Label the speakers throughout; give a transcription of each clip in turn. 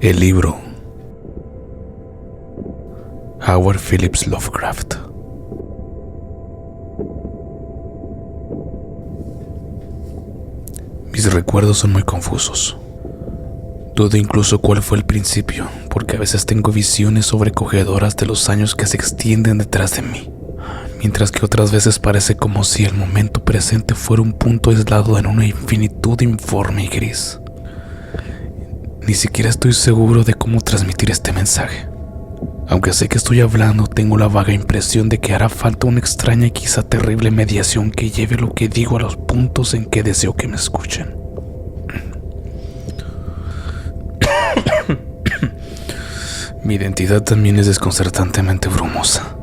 Speaker 1: El libro. Howard Phillips Lovecraft. Mis recuerdos son muy confusos. Dudo incluso cuál fue el principio, porque a veces tengo visiones sobrecogedoras de los años que se extienden detrás de mí, mientras que otras veces parece como si el momento presente fuera un punto aislado en una infinitud informe y gris. Ni siquiera estoy seguro de cómo transmitir este mensaje. Aunque sé que estoy hablando, tengo la vaga impresión de que hará falta una extraña y quizá terrible mediación que lleve lo que digo a los puntos en que deseo que me escuchen. Mi identidad también es desconcertantemente brumosa.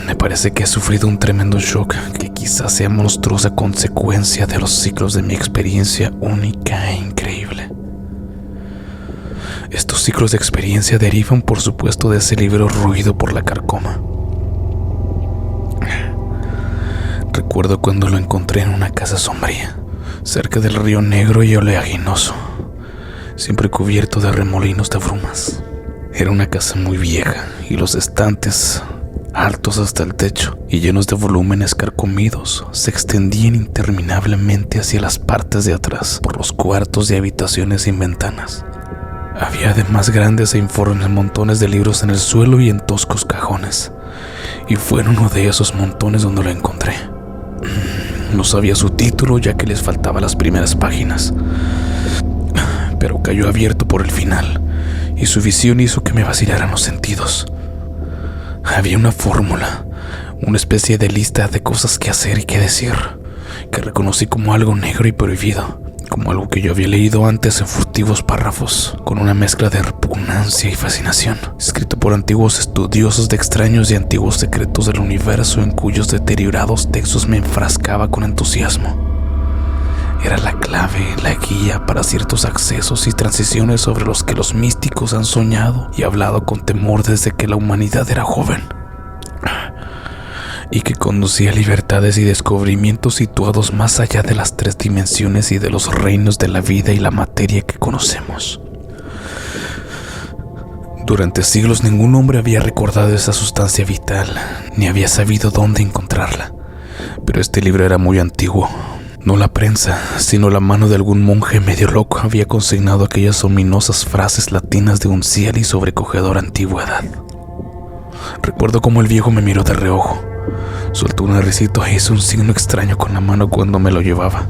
Speaker 1: Me parece que he sufrido un tremendo shock que quizás sea monstruosa consecuencia de los ciclos de mi experiencia única e increíble. Estos ciclos de experiencia derivan, por supuesto, de ese libro roído por la carcoma. Recuerdo cuando lo encontré en una casa sombría, cerca del río negro y oleaginoso, siempre cubierto de remolinos de brumas. Era una casa muy vieja y los estantes, altos hasta el techo y llenos de volúmenes carcomidos, se extendían interminablemente hacia las partes de atrás, por los cuartos y habitaciones sin ventanas. Había además grandes e informes montones de libros en el suelo y en toscos cajones, y fue en uno de esos montones donde lo encontré. No sabía su título, ya que les faltaban las primeras páginas, pero cayó abierto por el final, y su visión hizo que me vacilaran los sentidos. Había una fórmula, una especie de lista de cosas que hacer y que decir, que reconocí como algo negro y prohibido, como algo que yo había leído antes en furtivos párrafos, con una mezcla de repugnancia y fascinación, escrito por antiguos estudiosos de extraños y antiguos secretos del universo, en cuyos deteriorados textos me enfrascaba con entusiasmo. Era la clave, la guía para ciertos accesos y transiciones sobre los que los místicos han soñado y hablado con temor desde que la humanidad era joven, y que conducía a libertades y descubrimientos situados más allá de las 3 dimensiones y de los reinos de la vida y la materia que conocemos. Durante siglos ningún hombre había recordado esa sustancia vital, ni había sabido dónde encontrarla, pero este libro era muy antiguo. No la prensa, sino la mano de algún monje medio loco había consignado aquellas ominosas frases latinas de uncial y sobrecogedora antigüedad. Recuerdo cómo el viejo me miró de reojo, soltó un risito e hizo un signo extraño con la mano cuando me lo llevaba.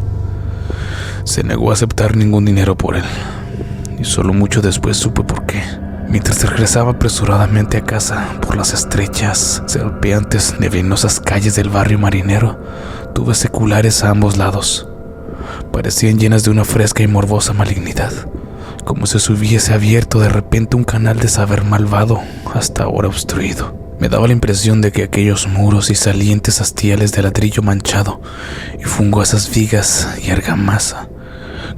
Speaker 1: Se negó a aceptar ningún dinero por él, y solo mucho después supe por qué. Mientras regresaba apresuradamente a casa por las estrechas, serpeantes, neblinosas calles del barrio marinero, tuve seculares a ambos lados. Parecían llenas de una fresca y morbosa malignidad, como si se hubiese abierto de repente un canal de saber malvado, hasta ahora obstruido. Me daba la impresión de que aquellos muros y salientes hastiales de ladrillo manchado y fungosas vigas y argamasa,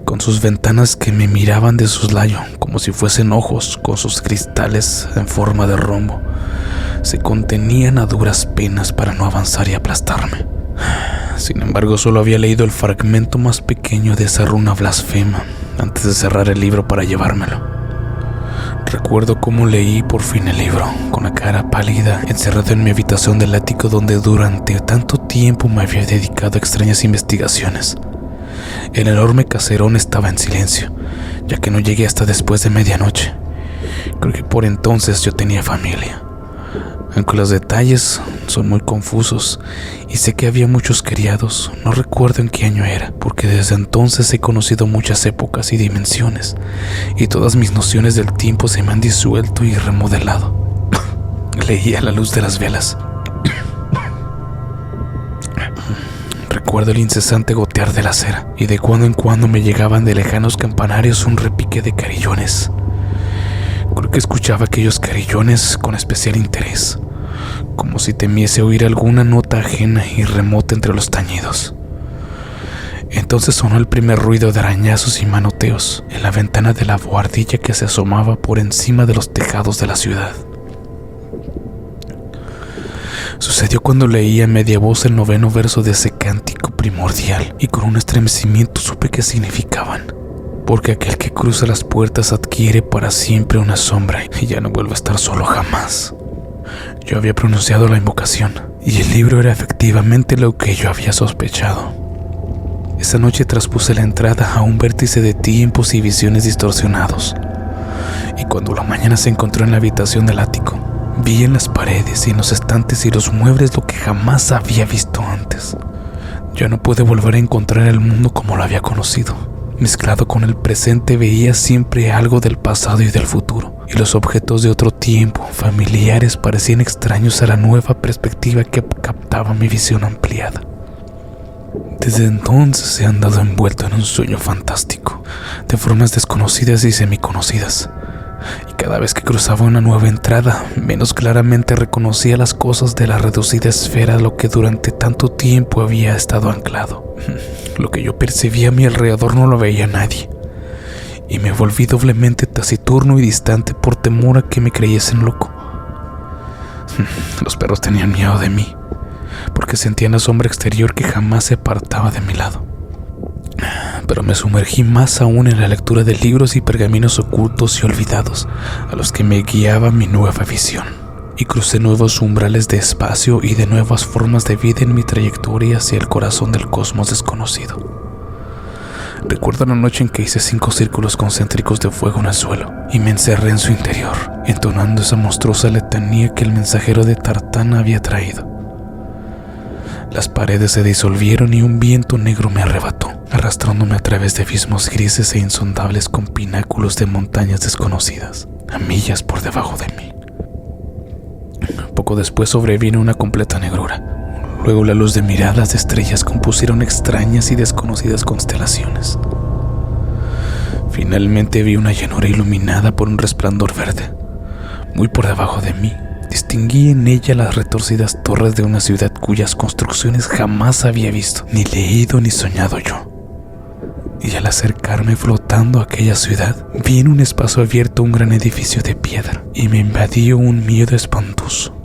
Speaker 1: con sus ventanas que me miraban de soslayo como si fuesen ojos con sus cristales en forma de rombo, se contenían a duras penas para no avanzar y aplastarme. Sin embargo, solo había leído el fragmento más pequeño de esa runa blasfema antes de cerrar el libro para llevármelo. Recuerdo cómo leí por fin el libro, con la cara pálida, encerrado en mi habitación del ático donde durante tanto tiempo me había dedicado a extrañas investigaciones. El enorme caserón estaba en silencio, ya que no llegué hasta después de medianoche. Creo que por entonces yo tenía familia, aunque los detalles son muy confusos y sé que había muchos criados. No recuerdo en qué año era, porque desde entonces he conocido muchas épocas y dimensiones, y todas mis nociones del tiempo se me han disuelto y remodelado. Leí a la luz de las velas. Recuerdo el incesante gotear de la cera, y de cuando en cuando me llegaban de lejanos campanarios un repique de carillones. Creo que escuchaba aquellos carillones con especial interés, como si temiese oír alguna nota ajena y remota entre los tañidos. Entonces sonó el primer ruido de arañazos y manoteos en la ventana de la buhardilla que se asomaba por encima de los tejados de la ciudad. Sucedió cuando leía a media voz el 9º verso de ese cántico primordial, y con un estremecimiento supe qué significaban. porque aquel que cruza las puertas adquiere para siempre una sombra y ya no vuelve a estar solo jamás. Yo había pronunciado la invocación y el libro era efectivamente lo que yo había sospechado. Esa noche traspuse la entrada a un vértice de tiempos y visiones distorsionados, y cuando la mañana se encontró en la habitación del ático, vi en las paredes y en los estantes y los muebles lo que jamás había visto antes. Ya no pude volver a encontrar el mundo como lo había conocido. Mezclado con el presente veía siempre algo del pasado y del futuro, y los objetos de otro tiempo, familiares, parecían extraños a la nueva perspectiva que captaba mi visión ampliada. Desde entonces he andado envuelto en un sueño fantástico, de formas desconocidas y semiconocidas, y cada vez que cruzaba una nueva entrada, menos claramente reconocía las cosas de la reducida esfera a lo que durante tanto tiempo había estado anclado. Lo que yo percibía a mi alrededor no lo veía nadie, y me volví doblemente taciturno y distante por temor a que me creyesen loco. Los perros tenían miedo de mí, porque sentían la sombra exterior que jamás se apartaba de mi lado. Pero me sumergí más aún en la lectura de libros y pergaminos ocultos y olvidados, a los que me guiaba mi nueva visión, y crucé nuevos umbrales de espacio y de nuevas formas de vida en mi trayectoria hacia el corazón del cosmos desconocido. Recuerdo la noche en que hice 5 círculos concéntricos de fuego en el suelo y me encerré en su interior, entonando esa monstruosa letanía que el mensajero de Tartana había traído. Las paredes se disolvieron y un viento negro me arrebató, arrastrándome a través de abismos grises e insondables con pináculos de montañas desconocidas, a millas por debajo de mí. Poco después sobrevino una completa negrura. Luego la luz de miradas de estrellas compusieron extrañas y desconocidas constelaciones. Finalmente vi una llanura iluminada por un resplandor verde. Muy por debajo de mí, distinguí en ella las retorcidas torres de una ciudad cuyas construcciones jamás había visto, ni leído ni soñado yo. Y al acercarme flotando a aquella ciudad, vi en un espacio abierto un gran edificio de piedra, y me invadió un miedo espantoso.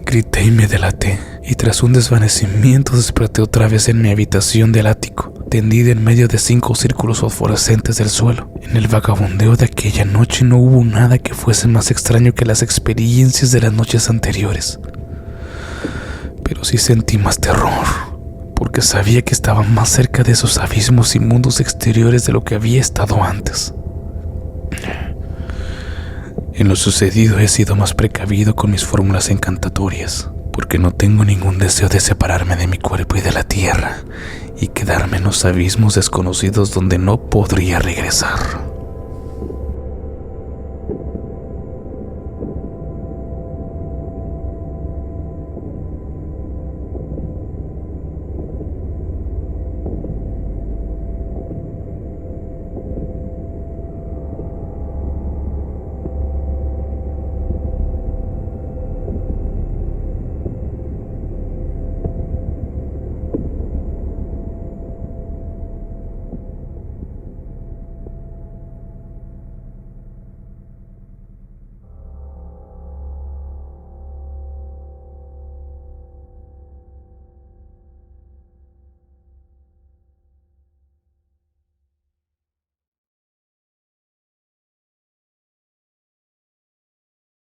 Speaker 1: Grité y me delaté, y tras un desvanecimiento desperté otra vez en mi habitación del ático, tendida en medio de 5 círculos fosforescentes del suelo. En el vagabundeo de aquella noche no hubo nada que fuese más extraño que las experiencias de las noches anteriores. Pero sí sentí más terror, porque sabía que estaba más cerca de esos abismos y mundos exteriores de lo que había estado antes. En lo sucedido he sido más precavido con mis fórmulas encantatorias, porque no tengo ningún deseo de separarme de mi cuerpo y de la tierra, y quedarme en los abismos desconocidos donde no podría regresar.